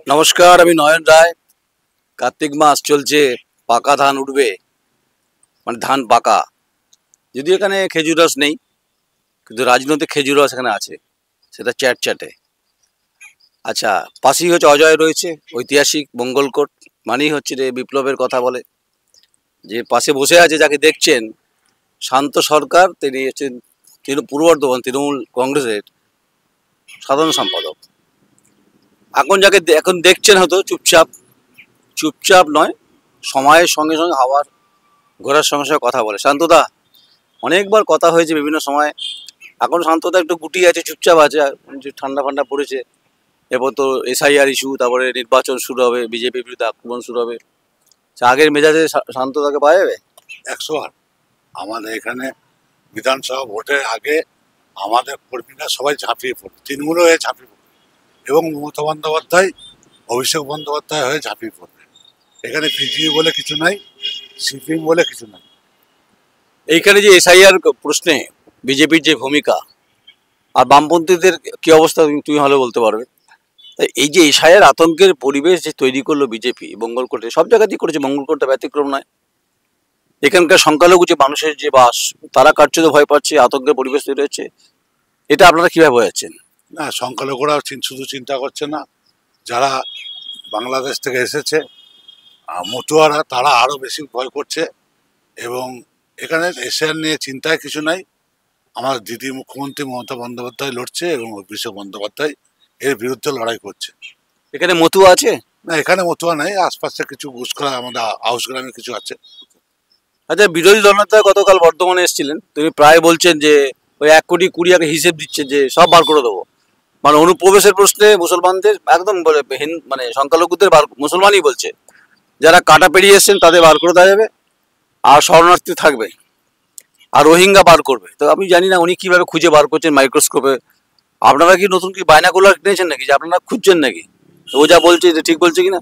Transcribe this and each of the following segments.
নমস্কার, আমি নয়ন রায়। কার্তিক মাস চলছে, পাকা ধান উঠবে, মানে ধান পাকা। যদিও এখানে খেজুর রস নেই, কিন্তু রাজনৈতিক খেজুর রস এখানে আছে, সেটা চ্যাটচ্যাটে। আচ্ছা, পাশেই হচ্ছে অজয় রয়েছে, ঐতিহাসিক মঙ্গলকোট, মানেই হচ্ছে যে বিপ্লবের কথা বলে। যে পাশে বসে আছে, যাকে দেখছেন, শান্ত সরকার, তিনি হচ্ছেন পূর্ব বর্ধমান তৃণমূল কংগ্রেসের সাধারণ সম্পাদক। এখন দেখছেন হয়তো চুপচাপ, চুপচাপ নয়, সময়ের সঙ্গে সঙ্গে হাওয়ার ঘোরার সঙ্গে সঙ্গে কথা বলে। শান্তদা, অনেকবার কথা হয়েছে বিভিন্ন সময়। এখন শান্তদা একটু গুটিয়ে আছে, চুপচাপ আছে, যে ঠান্ডা ফান্ডা পড়েছে। এরপর তো এসআইআর ইস্যু, তারপরে নির্বাচন শুরু হবে, বিজেপির বিরুদ্ধে আক্রমণ শুরু হবে। আগের মেজাজে শান্তদাকে পাওয়া যাবে? 108। আমাদের এখানে বিধানসভা ভোটের আগে আমাদের কর্মীরা সবাই ঝাঁপিয়ে পড়ে, তৃণমূল হয়ে ঝাঁপিয়ে পড়ে, এবং মমতা বন্দ্যোপাধ্যায়, অভিষেক বন্দ্যোপাধ্যায় হয়ে ঝাঁপিয়ে পড়বে। এখানে বিজেপি বলে কিছু নাই, সিপিএম বলে কিছু নাই। এইখানে যে এসআইআর প্রশ্নে বিজেপির যে ভূমিকা আর বামপন্থীদের কি অবস্থা, তুমি ভালো বলতে পারবে। এই যে এসআইআর আতঙ্কের পরিবেশ যে তৈরি করলো বিজেপি মঙ্গলকোটে, সব জায়গাতেই করেছে, মঙ্গলকোটটা ব্যতিক্রম নয়। এখানকার সংখ্যালঘু যে মানুষের যে বাস, তারা কার্যত ভয় পাচ্ছে, আতঙ্কের পরিবেশ তৈরি হচ্ছে। এটা আপনারা কিভাবে বোঝাচ্ছেন? না, সংখ্যালঘুরা শুধু চিন্তা করছে না, যারা বাংলাদেশ থেকে এসেছে মতুয়ারা, তারা আরও বেশি ভয় করছে। এবং এখানে এশিয়ার নিয়ে চিন্তায় কিছু নাই। আমার দিদি মুখ্যমন্ত্রী মমতা বন্দ্যোপাধ্যায় লড়ছে এবং অভিষেক বন্দ্যোপাধ্যায় এর বিরুদ্ধে লড়াই করছে। এখানে মতুয়া আছে? না, এখানে মতুয়া নাই, আশপাশে কিছু ঘুষখোরা আমাদের আউস গ্রামে কিছু আছে। আচ্ছা, বিরোধী দলনেতা গতকাল বর্ধমানে এসেছিলেন, তিনি প্রায় বলছেন যে ওই 1,20,00,000 আগে হিসেব দিচ্ছেন যে সব বার করে দেবো। মানে অনুপ্রবেশের প্রশ্নে মুসলমানদের একদম বলে, মানে সংখ্যালঘুদের মুসলমানই বলছে, যারা কাটা পেরিয়ে এসছেন তাদের বার করে দেওয়া যাবে, আর শরণার্থী থাকবে, আর রোহিঙ্গা বার করবে। তো আমি জানি না উনি কিভাবে খুঁজে বার করছেন মাইক্রোস্কোপে। আপনারা কি নতুন কি বায়নাকুলার কিনেছেন নাকি, যে আপনারা খুঁজছেন নাকি ও যা বলছে যে ঠিক বলছে কিনা?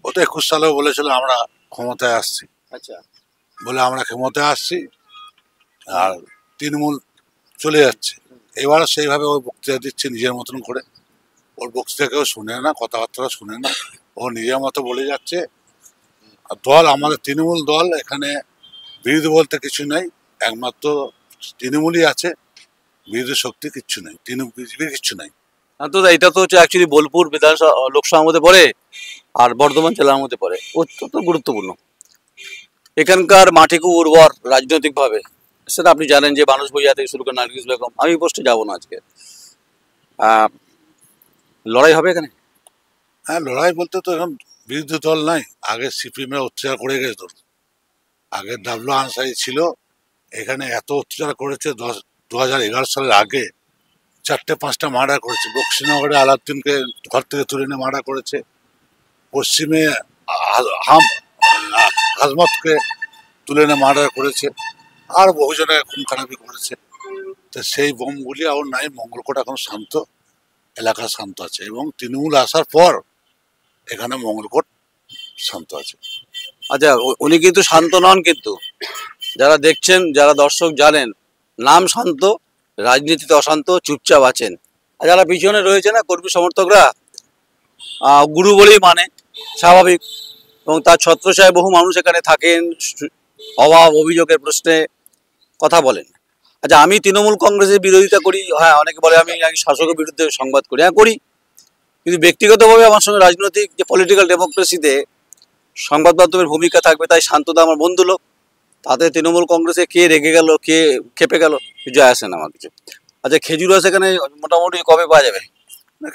ও তো 21 সালেও বলেছিল আমরা ক্ষমতায় আসছি, আচ্ছা, বলে আমরা ক্ষমতায় আসছি আর তৃণমূল চলে যাচ্ছে। এবারও সেইভাবে ও বক্তৃতা দিচ্ছে নিজের মতন করে। ওর বক্তৃতা কেউ শুনে না, কথাবার্তা শুনে না, ও নিজের মতো বলে যাচ্ছে। আর দল, আমাদের তৃণমূল দল, এখানে বিরোধী বলতে কিছু নেই, একমাত্র তৃণমূলই আছে, বিরোধী শক্তি কিচ্ছু নেই, বিজেপির কিচ্ছু নেই। তো এটা তো হচ্ছে অ্যাকচুয়ালি বোলপুর বিধানসভা লোকসভার মধ্যে পড়ে, আর বর্ধমান জেলার মধ্যে পড়ে, অত্যন্ত গুরুত্বপূর্ণ। এখানকার মাটি খুব উর্বর রাজনৈতিকভাবে, সেটা আপনি জানেন, যে মানুষ বইয়া থেকে শুরু করে নার্গিস বেগম। আমি পোস্টে যাবো না আজকে। লড়াই হবে এখানে? হ্যাঁ, লড়াই বলতে তো এখন বিরোধী দল নাই, আগে সিপিএমের অত্যাচার করে গেছে। তো আগে ডাবলু আনসারি ছিল, এখানে এত অত্যাচার করেছে। 2011 সালের আগে 4-5টা মার্ডার করেছে। বক্সিনগরে আলাউদ্দিনকে ঘর থেকে তুলে এনে মার্ডার করেছে। পশ্চিমে হাজমতকে তুলে এনে মার্ডার করেছে, আর বহু জায়গায় খুন খারাপি করেছে। তো সেই বোমগুলি আর নাই। মঙ্গলকোট এখন শান্ত, এলাকা শান্ত আছে, এবং তৃণমূল আসার পর এখানে মঙ্গলকোট শান্ত আছে। আচ্ছা, উনি কিন্তু শান্ত নন, কিন্তু যারা দেখছেন, যারা দর্শক জানেন, নাম শান্ত, রাজনীতিতে অশান্ত, চুপচাপ আছেন। আর যারা পিছনে রয়েছে না, কর্মী সমর্থকরা, গুরু বলেই মানে, স্বাভাবিক। এবং তার ছত্রছায় বহু মানুষ এখানে থাকেন, অভাব অভিযোগের প্রশ্নে কথা বলেন। আচ্ছা, আমি তৃণমূল কংগ্রেসের বিরোধিতা করি, হ্যাঁ, অনেকে বলে আমি শাসকের বিরুদ্ধে সংবাদ করি, হ্যাঁ করি। কিন্তু ব্যক্তিগতভাবে আমার সঙ্গে রাজনৈতিক যে পলিটিক্যাল ডেমোক্রেসিতে সংবাদ মাধ্যমের ভূমিকা থাকবে, তাই শান্তদা আমার বন্ধু লোক। তাতে তৃণমূল কংগ্রেসে কে রেগে গেল, কে খেপে গেল, কিছু যায় আসে না আমার কিছু। আচ্ছা, খেজুর রস এখানে মোটামুটি কবে পাওয়া যাবে?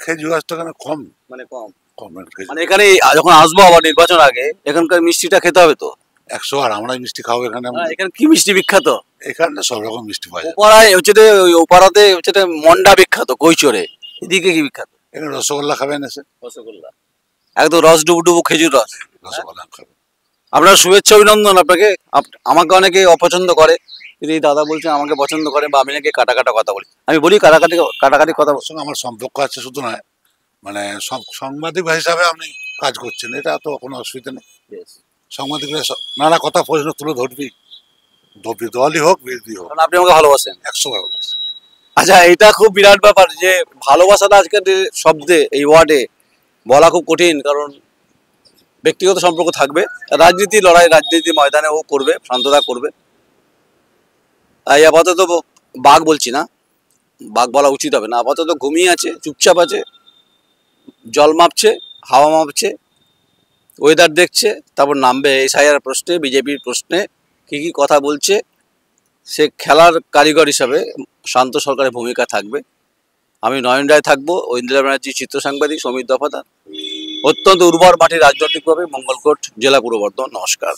খেজুর গাছটা এখানে কম, মানে কম? কম মানে এখানে যখন আসবো আবার নির্বাচন আগে, এখানকার মিষ্টিটা খেতে হবে তো। 108 আমরা মিষ্টি খাবো এখানে। এখানে কি মিষ্টি বিখ্যাত? এখানে সব রকম মিষ্টি পাওয়া যায়। ওপাড়ায় হচ্ছে ওই ওপাড়াতে হচ্ছে মন্ডা বিখ্যাত, কৈচরে। এদিকে কি বিখ্যাত? এখানে রসগোল্লা খাবেন এসে। রসগোল্লা, একদম রস ডুবু খেজুর রস। রসগোল্লা খাবেন। আপনার শুভেচ্ছা, অভিনন্দন আপনাকে। আমাকে অনেকে অপছন্দ করে, কিন্তু এই দাদা বলছেন আমাকে পছন্দ করে, বা আমি নাকি কাটা কাটা কথা বলি। আমি বলি কাটাকাটি কথা। ওর সঙ্গে আমার সম্পর্ক আছে, শুধু নয়, মানে সাংবাদিক হিসাবে আপনি কাজ করছেন, এটা তো কোনো অসুবিধা নেই। সাংবাদিকরা নানা কথা প্রশ্ন তুলে ধরবি, দলই হোক বিরোধী হোক। আপনি আমাকে ভালোবাসেন? 100%। আচ্ছা, এটা খুব বিরাট ব্যাপার যে ভালোবাসাটা আজকের শব্দে, এই ওয়ার্ডে বলা খুব কঠিন, কারণ ব্যক্তিগত সম্পর্ক থাকবে, রাজনীতি লড়াই রাজনীতি ময়দানে ও করবে, শান্ততা করবে। তাই আপাতত বাঘ বলছি না, বাঘ বলা উচিত হবে না, আপাতত ঘুমিয়ে আছে, চুপচাপ আছে, জল মাপছে, হাওয়া মাপছে, ওয়েদার দেখছে, তারপর নামবে এসআইআর প্রশ্নে, বিজেপির প্রশ্নে কি কি কথা বলছে। সে খেলার কারিগর হিসাবে শান্ত সরকারের ভূমিকা থাকবে। আমি নয়ন রায় থাকবো, ঐন্দ্রিলা ব্যানার্জি চিত্র সাংবাদিক, সমীর দফাদার। অত্যন্ত উর্বর মাটি রাজনৈতিকভাবে, মঙ্গলকোট জেলা, পূর্ব বর্ধমান। নমস্কার।